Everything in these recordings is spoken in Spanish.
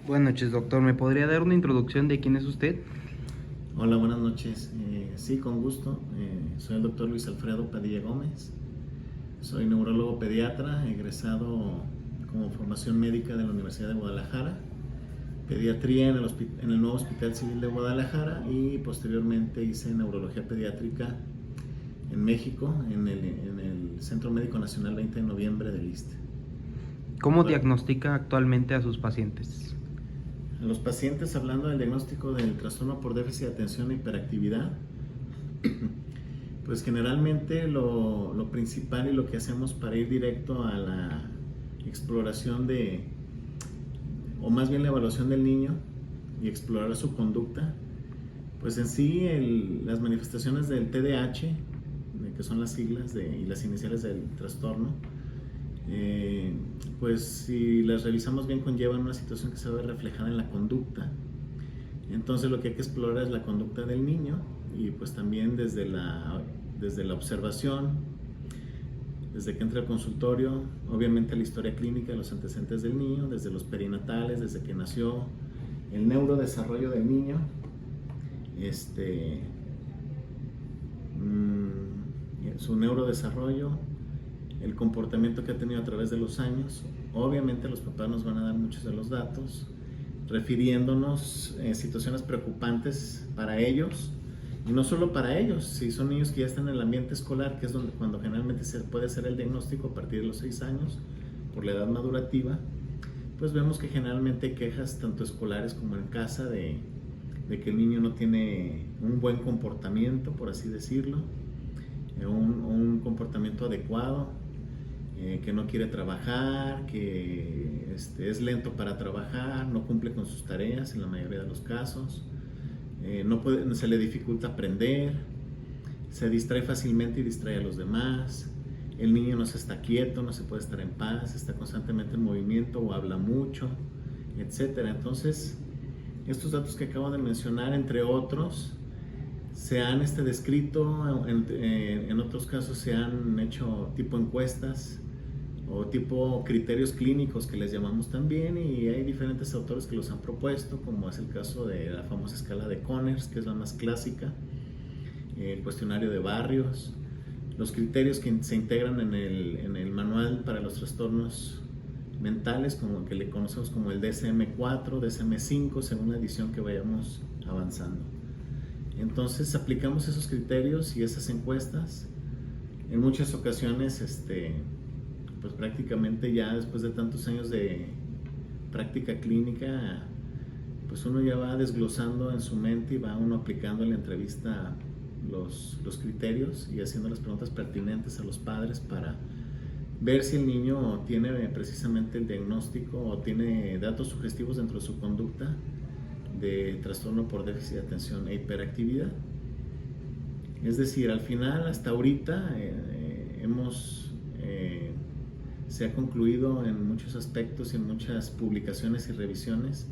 Buenas noches, doctor. ¿Me podría dar una introducción de quién es usted? Hola, buenas noches. Sí, con gusto. Soy el doctor Luis Alfredo Padilla Gómez. Soy neurólogo pediatra, egresado como formación médica de la Universidad de Guadalajara, pediatría en el nuevo Hospital Civil de Guadalajara y posteriormente hice neurología pediátrica en México, en el Centro Médico Nacional 20 de Noviembre del ISSSTE. ¿Cómo Bueno, diagnostica actualmente a sus pacientes? a los pacientes, hablando del diagnóstico del trastorno por déficit de atención e hiperactividad, pues generalmente lo principal y lo que hacemos para ir directo a la exploración o más bien la evaluación del niño y explorar su conducta, pues en sí las manifestaciones del TDAH, que son las siglas y las iniciales del trastorno, pues si las revisamos bien conllevan una situación que se ve reflejada en la conducta. Entonces lo que hay que explorar es la conducta del niño y pues también desde la observación, desde que entra al consultorio, obviamente la historia clínica, los antecedentes del niño, desde los perinatales, desde que nació, el neurodesarrollo del niño, su neurodesarrollo, el comportamiento que ha tenido a través de los años. Obviamente los papás nos van a dar muchos de los datos, refiriéndonos situaciones preocupantes para ellos, y no solo para ellos, si son niños que ya están en el ambiente escolar, que es cuando generalmente se puede hacer el diagnóstico a partir de los 6 años, por la edad madurativa, pues vemos que generalmente hay quejas tanto escolares como en casa de que el niño no tiene un buen comportamiento, por así decirlo, un comportamiento adecuado, que no quiere trabajar, que es lento para trabajar, no cumple con sus tareas en la mayoría de los casos, se le dificulta aprender, se distrae fácilmente y distrae a los demás, el niño no se está quieto, no se puede estar en paz, está constantemente en movimiento o habla mucho, etc. Entonces, estos datos que acabo de mencionar, entre otros, se han descrito, en otros casos se han hecho tipo encuestas o tipo criterios clínicos que les llamamos también, y hay diferentes autores que los han propuesto, como es el caso de la famosa escala de Conners, que es la más clásica, el cuestionario de Barrios, los criterios que se integran en el manual para los trastornos mentales, como que le conocemos como el DSM-4, DSM-5, según la edición que vayamos avanzando. Entonces aplicamos esos criterios y esas encuestas. En muchas ocasiones, pues prácticamente ya después de tantos años de práctica clínica, pues uno ya va desglosando en su mente y va uno aplicando en la entrevista los criterios y haciendo las preguntas pertinentes a los padres para ver si el niño tiene precisamente el diagnóstico o tiene datos sugestivos dentro de su conducta de trastorno por déficit de atención e hiperactividad. Es decir, al final, hasta ahorita, se ha concluido en muchos aspectos y en muchas publicaciones y revisiones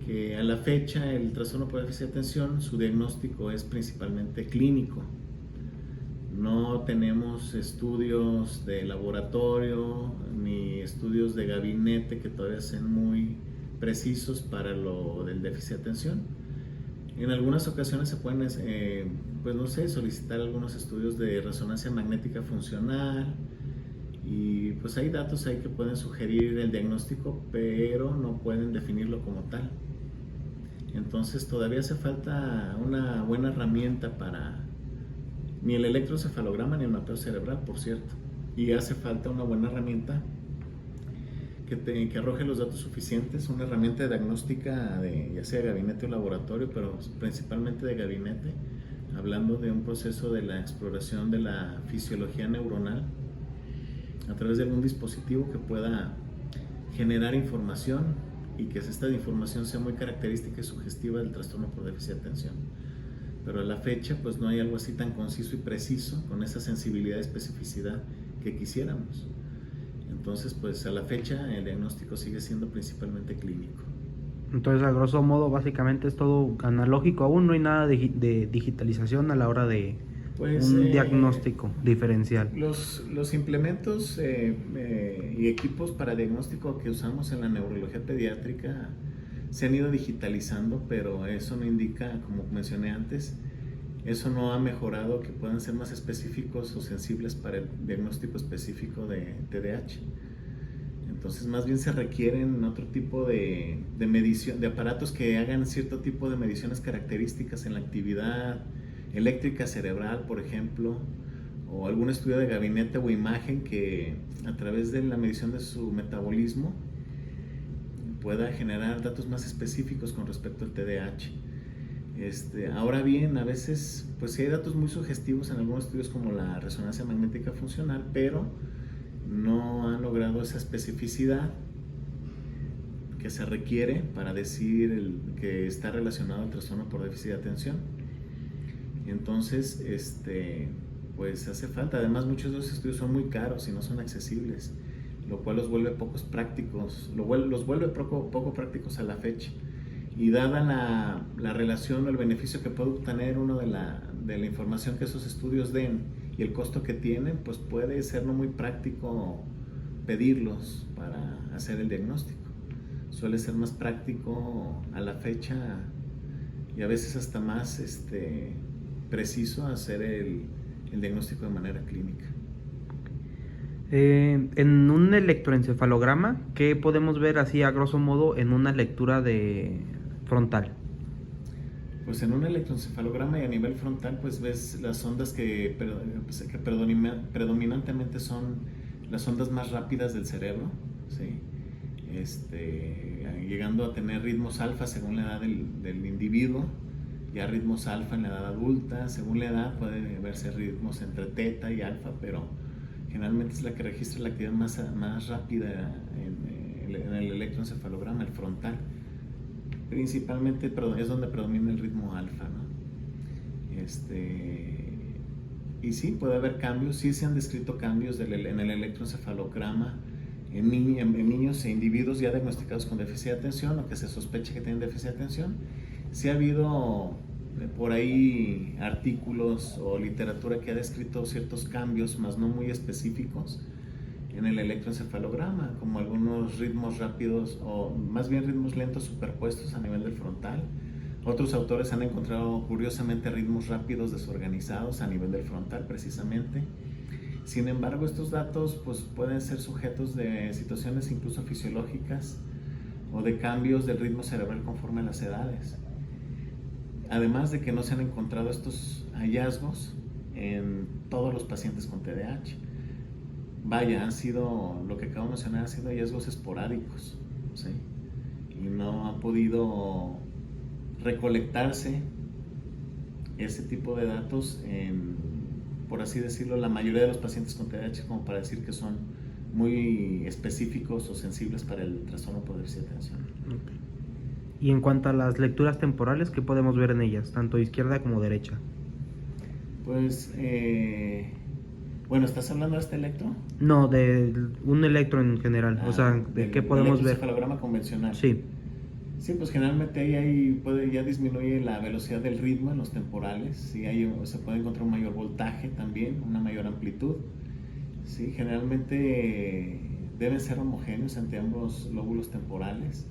que a la fecha el trastorno por déficit de atención, su diagnóstico es principalmente clínico. No tenemos estudios de laboratorio ni estudios de gabinete que todavía sean muy precisos para lo del déficit de atención. En algunas ocasiones se pueden, pues no sé, solicitar algunos estudios de resonancia magnética funcional, y pues hay datos ahí que pueden sugerir el diagnóstico, pero no pueden definirlo como tal. Entonces todavía hace falta una buena herramienta para ni el electrocefalograma ni el mapeo cerebral, por cierto, y hace falta una buena herramienta que arroje los datos suficientes, una herramienta diagnóstica ya sea de gabinete o laboratorio, pero principalmente de gabinete, hablando de un proceso de la exploración de la fisiología neuronal a través de algún dispositivo que pueda generar información y que esta información sea muy característica y sugestiva del trastorno por déficit de atención. Pero a la fecha pues no hay algo así tan conciso y preciso con esa sensibilidad y especificidad que quisiéramos. Entonces pues a la fecha el diagnóstico sigue siendo principalmente clínico. Entonces, a grosso modo, básicamente es todo analógico. Aún no hay nada de digitalización a la hora de Pues un diagnóstico diferencial. los implementos y equipos para diagnóstico que usamos en la neurología pediátrica se han ido digitalizando, pero eso no indica, como mencioné antes, eso no ha mejorado que puedan ser más específicos o sensibles para el diagnóstico específico de TDAH. Entonces, más bien se requieren otro tipo de medición, de aparatos que hagan cierto tipo de mediciones características en la actividad eléctrica cerebral, por ejemplo, o algún estudio de gabinete o imagen que a través de la medición de su metabolismo pueda generar datos más específicos con respecto al TDAH. Ahora bien, a veces pues sí hay datos muy sugestivos en algunos estudios como la resonancia magnética funcional, pero no han logrado esa especificidad que se requiere para decir que está relacionado al trastorno por déficit de atención. Entonces, pues hace falta. Además, muchos de los estudios son muy caros y no son accesibles, lo cual los vuelve pocos prácticos, los vuelve poco prácticos a la fecha. Y dada la relación o el beneficio que puede obtener uno de la información que esos estudios den y el costo que tienen, pues puede ser no muy práctico pedirlos para hacer el diagnóstico. Suele ser más práctico a la fecha y a veces hasta más preciso hacer el diagnóstico de manera clínica. En un electroencefalograma, ¿qué podemos ver así a grosso modo en una lectura de frontal? Pues en un electroencefalograma y a nivel frontal pues ves las ondas que predominantemente son las ondas más rápidas del cerebro, ¿sí? Llegando a tener ritmos alfa según la edad del individuo, ya ritmos alfa en la edad adulta, según la edad puede verse ritmos entre teta y alfa, pero generalmente es la que registra la actividad más rápida en el electroencefalograma, el frontal. Principalmente es donde predomina el ritmo alfa, ¿no? Y sí, puede haber cambios, sí se han descrito cambios en el electroencefalograma en niños e individuos ya diagnosticados con déficit de atención o que se sospecha que tienen déficit de atención. Sí ha habido por ahí artículos o literatura que ha descrito ciertos cambios, más no muy específicos, en el electroencefalograma, como algunos ritmos rápidos o más bien ritmos lentos superpuestos a nivel del frontal. Otros autores han encontrado curiosamente ritmos rápidos desorganizados a nivel del frontal precisamente. Sin embargo, estos datos pues, pueden ser sujetos de situaciones incluso fisiológicas o de cambios del ritmo cerebral conforme a las edades. Además de que no se han encontrado estos hallazgos en todos los pacientes con TDAH. Vaya, lo que acabo de mencionar han sido hallazgos esporádicos, ¿sí? Y no ha podido recolectarse ese tipo de datos en, por así decirlo, la mayoría de los pacientes con TDAH como para decir que son muy específicos o sensibles para el trastorno por déficit de atención. Okay. Y en cuanto a las lecturas temporales, ¿qué podemos ver en ellas, tanto izquierda como derecha? Pues, bueno, ¿estás hablando de este electro? No, de un electro en general, o sea, ¿de qué podemos ver? Electroencefalograma convencional. Sí. Sí, pues generalmente ahí ya disminuye la velocidad del ritmo en los temporales, ¿sí? Se puede encontrar un mayor voltaje también, una mayor amplitud. ¿Sí? Generalmente deben ser homogéneos entre ambos lóbulos temporales.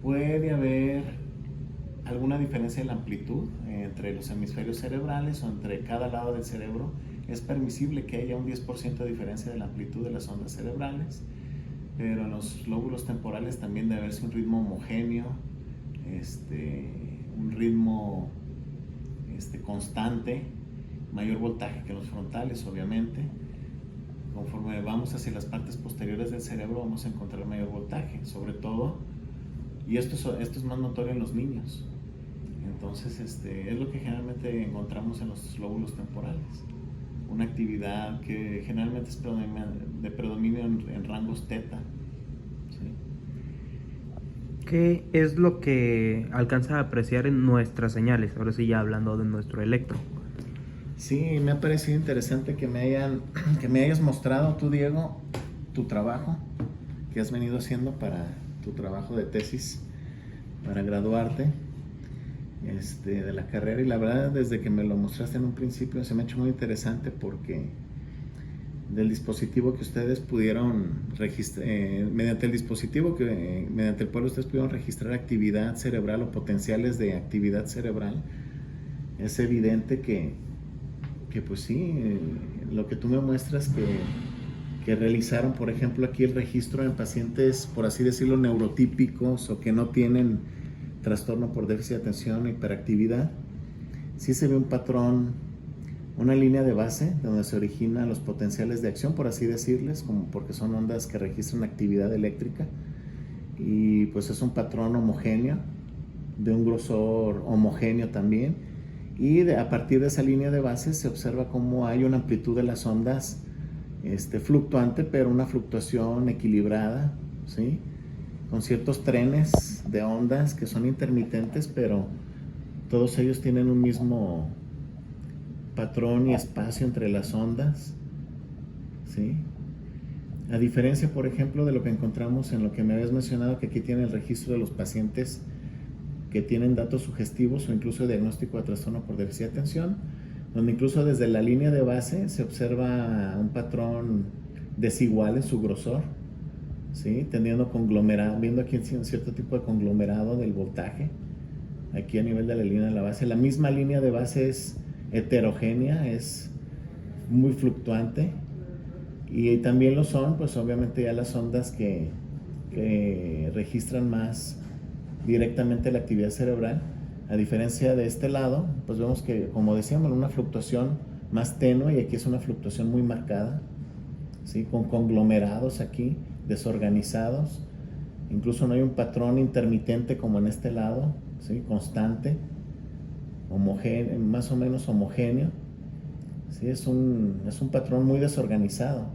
Puede haber alguna diferencia en la amplitud entre los hemisferios cerebrales o entre cada lado del cerebro. Es permisible que haya un 10% de diferencia de la amplitud de las ondas cerebrales, pero en los lóbulos temporales también debe haberse un ritmo homogéneo, un ritmo constante, mayor voltaje que en los frontales, obviamente. Conforme vamos hacia las partes posteriores del cerebro vamos a encontrar mayor voltaje, sobre todo, y esto es más notorio en los niños. Entonces, es lo que generalmente encontramos en los lóbulos temporales. Una actividad que generalmente es de predominio en rangos teta. ¿Sí? ¿Qué es lo que alcanza a apreciar en nuestras señales? Ahora sí, ya hablando de nuestro electro. Sí, me ha parecido interesante que me hayas mostrado tú, Diego, tu trabajo que has venido haciendo para tu trabajo de tesis para graduarte de la carrera, y la verdad desde que me lo mostraste en un principio se me ha hecho muy interesante porque del dispositivo que ustedes pudieron registrar, mediante el cual ustedes pudieron registrar actividad cerebral o potenciales de actividad cerebral. Es evidente que pues sí, lo que tú me muestras que realizaron, por ejemplo, aquí el registro en pacientes, por así decirlo, neurotípicos o que no tienen trastorno por déficit de atención o hiperactividad, sí se ve un patrón, una línea de base donde se originan los potenciales de acción, por así decirles, como porque son ondas que registran actividad eléctrica, y pues es un patrón homogéneo, de un grosor homogéneo también, y a partir de esa línea de base se observa cómo hay una amplitud de las ondas fluctuante, pero una fluctuación equilibrada, ¿sí? Con ciertos trenes de ondas que son intermitentes, pero todos ellos tienen un mismo patrón y espacio entre las ondas, ¿sí? A diferencia, por ejemplo, de lo que encontramos en lo que me habías mencionado, que aquí tiene el registro de los pacientes que tienen datos sugestivos o incluso diagnóstico de trastorno por déficit de atención, donde incluso desde la línea de base se observa un patrón desigual en su grosor, ¿sí? Tendiendo conglomerado, viendo aquí un cierto tipo de conglomerado del voltaje, aquí a nivel de la línea de la base. La misma línea de base es heterogénea, es muy fluctuante, y también lo son, pues obviamente ya las ondas que registran más directamente la actividad cerebral. A diferencia de este lado, pues vemos que, como decíamos, una fluctuación más tenue, y aquí es una fluctuación muy marcada, ¿sí? Con conglomerados aquí, desorganizados. Incluso no hay un patrón intermitente como en este lado, ¿sí? Constante, homogéneo, más o menos homogéneo, ¿sí? Es un patrón muy desorganizado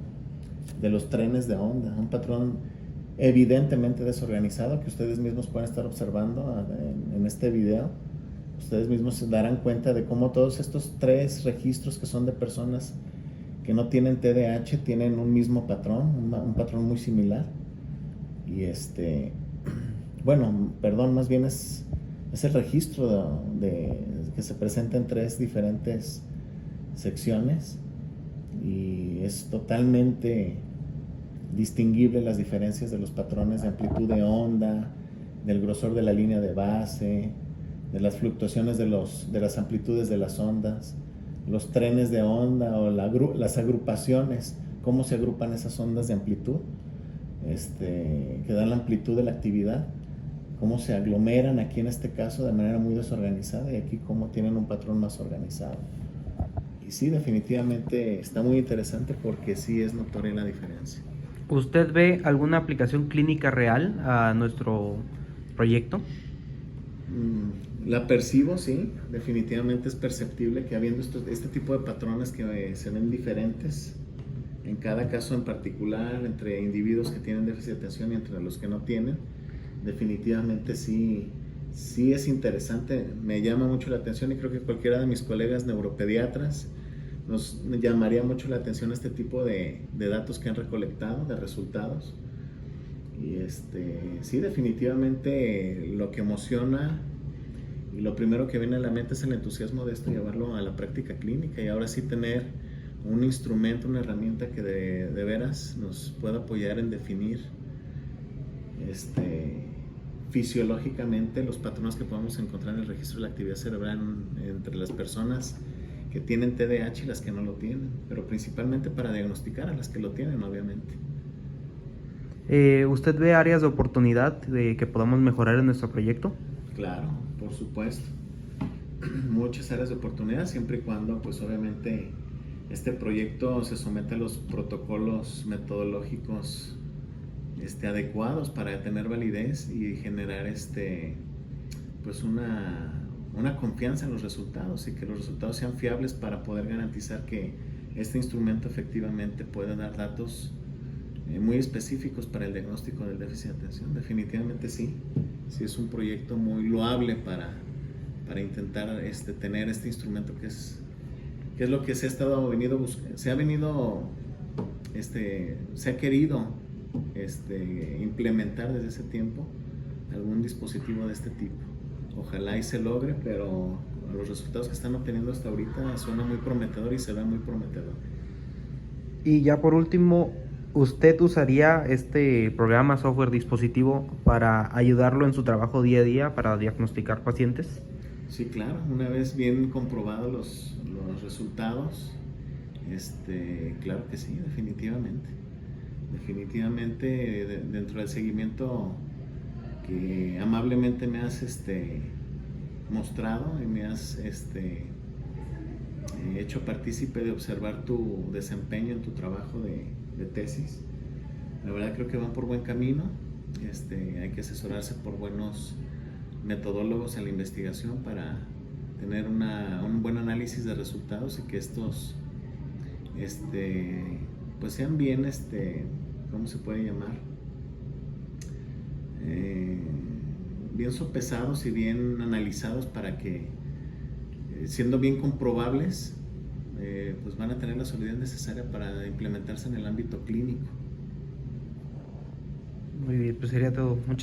de los trenes de onda, un patrón evidentemente desorganizado que ustedes mismos pueden estar observando en este video. Ustedes mismos se darán cuenta de cómo todos estos tres registros que son de personas que no tienen TDAH tienen un mismo patrón, un patrón muy similar. Y bueno, perdón, más bien es el registro que se presenta en tres diferentes secciones, y es totalmente distinguible las diferencias de los patrones de amplitud de onda, del grosor de la línea de base, de las fluctuaciones de las amplitudes de las ondas, los trenes de onda o las agrupaciones, cómo se agrupan esas ondas de amplitud, que dan la amplitud de la actividad, cómo se aglomeran aquí en este caso de manera muy desorganizada, y aquí cómo tienen un patrón más organizado. Y sí, definitivamente está muy interesante porque sí es notoria la diferencia. ¿Usted ve alguna aplicación clínica real a nuestro proyecto? La percibo, sí, definitivamente es perceptible que habiendo este tipo de patrones que se ven diferentes en cada caso en particular entre individuos que tienen déficit de atención y entre los que no tienen, definitivamente sí es interesante, me llama mucho la atención, y creo que cualquiera de mis colegas neuropediatras nos llamaría mucho la atención este tipo de datos que han recolectado, de resultados. Y sí, definitivamente lo que emociona y lo primero que viene a la mente es el entusiasmo de esto, llevarlo a la práctica clínica, y ahora sí tener un instrumento, una herramienta que de veras nos pueda apoyar en definir fisiológicamente los patrones que podemos encontrar en el registro de la actividad cerebral entre las personas que tienen TDAH y las que no lo tienen, pero principalmente para diagnosticar a las que lo tienen, obviamente. ¿Usted ve áreas de oportunidad de que podamos mejorar en nuestro proyecto? Claro, por supuesto. Muchas áreas de oportunidad, siempre y cuando, pues obviamente, este proyecto se somete a los protocolos metodológicos adecuados para tener validez y generar pues una confianza en los resultados, y que los resultados sean fiables para poder garantizar que este instrumento efectivamente puede dar datos muy específicos para el diagnóstico del déficit de atención. Definitivamente sí es un proyecto muy loable para intentar tener este instrumento que es lo que se ha querido implementar desde ese tiempo, algún dispositivo de este tipo. Ojalá y se logre, pero los resultados que están obteniendo hasta ahorita suena muy prometedor y se ve muy prometedor. Y ya por último, ¿usted usaría este programa, software, dispositivo para ayudarlo en su trabajo día a día para diagnosticar pacientes? Sí, claro, una vez bien comprobados los resultados, claro que sí, definitivamente. Definitivamente, dentro del seguimiento que amablemente me has mostrado y me has hecho partícipe de observar tu desempeño en tu trabajo de tesis. La verdad creo que van por buen camino. Hay que asesorarse por buenos metodólogos en la investigación para tener un buen análisis de resultados y que estos pues sean bien, ¿cómo se puede llamar? Bien sopesados y bien analizados para que, siendo bien comprobables, pues van a tener la solidez necesaria para implementarse en el ámbito clínico. Muy bien, pues sería todo. Muchas